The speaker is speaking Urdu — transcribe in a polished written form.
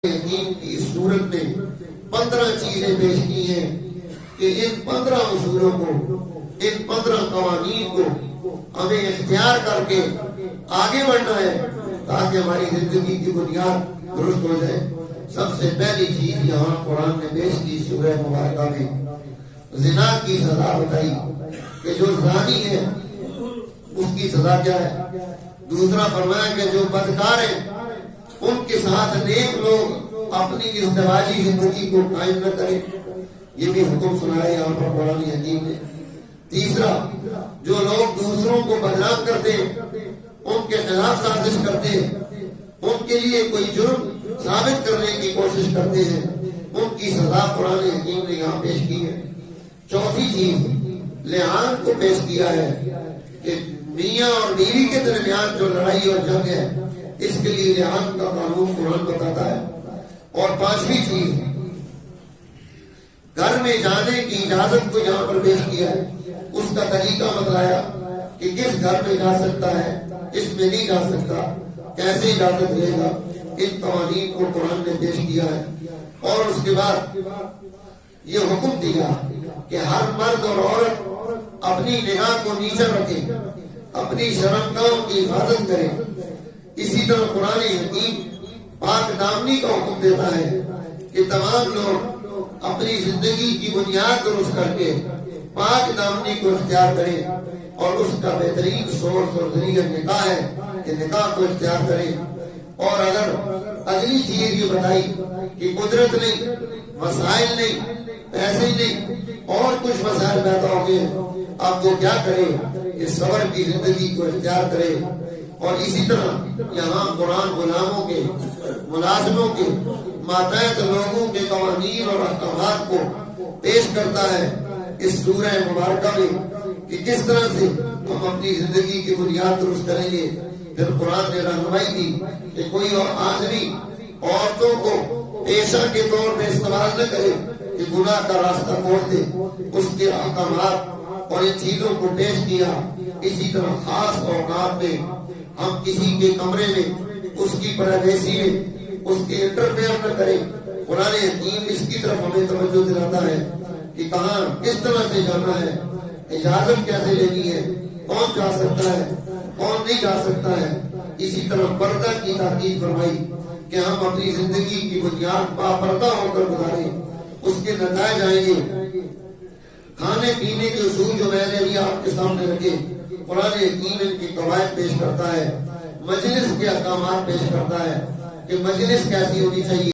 یقین کی اس صورت میں 15 چیزیں پیش کی ہیں کہ ان 15 اصولوں کو، ان 15 قوانین کو ہمیں اختیار کر کے آگے بڑھنا ہے تاکہ ہماری زندگی کی بنیاد درست ہو جائے۔ سب سے پہلی چیز یہاں قرآن نے پیش کی سورہ مبارکہ میں زنا کی سزا بتائی کہ جو زانی ہے اس کی سزا کیا ہے۔ دوسرا فرمایا کہ جو بدکار ہیں ان کے ساتھ نیک لوگ اپنی ازدواجی زندگی کو قائم نہ کریں، یہ بھی حکم سنایا یہاں پر قرآن حکیم نے۔ تیسرا، جو لوگ دوسروں کو بدنام کرتے ہیں، ان کے خلاف سازش کرتے ہیں، ان کے لیے کوئی جرم ثابت کرنے کی کوشش کرتے ہیں، ان کی سزا قرآن حکیم نے یہاں پیش کی ہے۔ چوتھی چیز لعان کو پیش کیا ہے کہ میاں اور بیوی کے درمیان جو لڑائی اور جنگ ہے اس کے لیے لعان کا قانون قرآن بتاتا ہے۔ اور پانچویں چیز گھر میں جانے کی اجازت کو یہاں پر پیش کیا ہے، اس کا طریقہ بتلایا کہ کس گھر میں جا سکتا ہے، اس میں نہیں جا سکتا، کیسے اجازت لے گا، ان قوانین کو قرآن نے پیش کیا ہے۔ اور اس کے بعد یہ حکم دیا کہ ہر مرد اور عورت اپنی نگاہ کو نیچے رکھے، اپنی شرمگاہوں کی حفاظت کرے۔ اسی طرح قرآن حکیم پاک دامنی کا حکم دیتا ہے کہ تمام لوگ اپنی زندگی کی بنیاد درست کر کے پاک دامنی کو اختیار کریں، اور اس کا بہترین سورس اور ذریعہ نکاح ہے کہ نکاح کو اختیار کریں۔ اور اگر اگلی چیز یہ بتائی کہ قدرت نہیں، وسائل نہیں، پیسے نہیں، اور کچھ مسائل پیدا ہو گئے، اب وہ کیا کرے کہ صبر کی زندگی کو اختیار کرے۔ اور اسی طرح یہاں قرآن غلاموں کے، ملازموں کے، ماتحت لوگوں کے قوانین اور احکامات کو پیش کرتا ہے اس سورہ مبارکہ میں کہ کس طرح سے ہم اپنی زندگی کی بنیاد درست کریں گے۔ پھر قرآن نے رہنمائی دی کہ کوئی اور آدمی عورتوں کو پیشہ کے طور پہ استعمال نہ کرے کہ گناہ کا راستہ موڑ دے۔ اس کے احکامات اور ان چیزوں کو پیش کیا۔ اسی طرح خاص اوقات میں ہم کسی کے کمرے میں، اس کی پرائیویسی میں، اس کے انٹرفیئر نہ کریں۔ قرآن حکیم اس کی طرف ہمیں توجہ دلاتا ہے کہ کہاں کس طرح سے جانا ہے، اجازت کیسے لینی ہے، کون جا سکتا ہے، کون نہیں جا سکتا ہے۔ اسی طرح پردہ کی تاکید فرمائی کہ ہم اپنی زندگی کی بنیاد باپردہ ہو کر گزاریں، اس کے نتائج آئیں گے۔ کھانے پینے کے اصول جو میں نے ابھی آپ کے سامنے رکھے، قرآن حکیم ان کی قواعد پیش کرتا ہے، مجلس کے احکامات پیش کرتا ہے کہ مجلس کیسی ہونی چاہیے۔